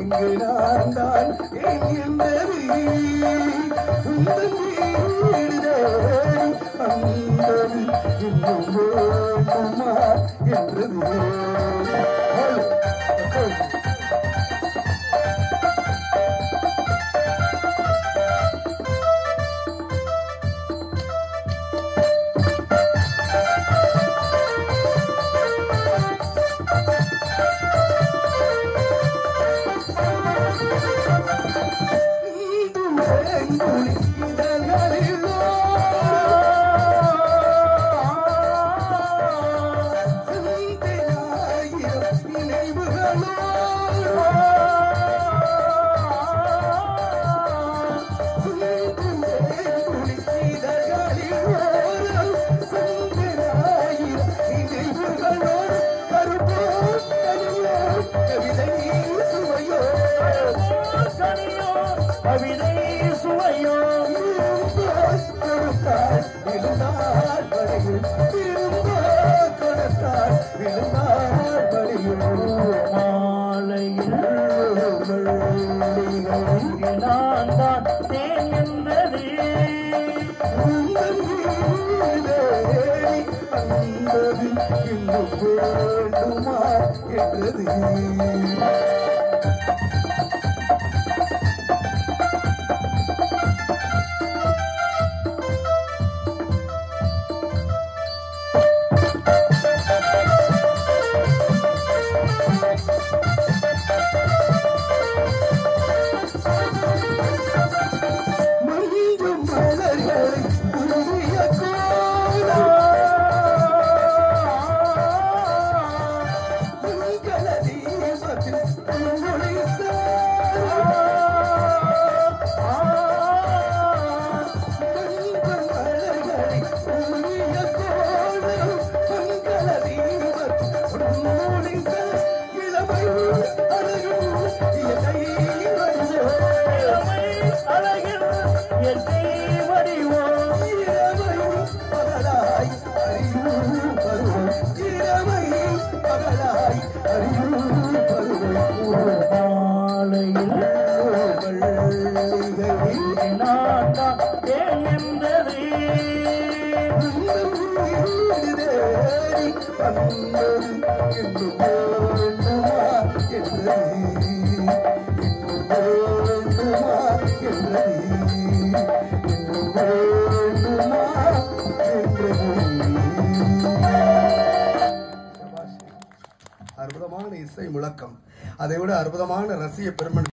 இங்கு நான் தான் என்பது உந்தன் வீடு அந்தது இன்னும் வேண்டுமா என்றது. கவிதை சுவையோ கொடுத்தார் விழுந்தார் படையில் திருந்தார் கொடுத்தார் விழுந்தார் படையில் மாலையில் நான் தான் தேன் என்றது அந்தது இன்னும் வேண்டுமா என்றது. அற்புதமான இசை முழக்கம், அதை விட அற்புதமான ரசிக பெருமன்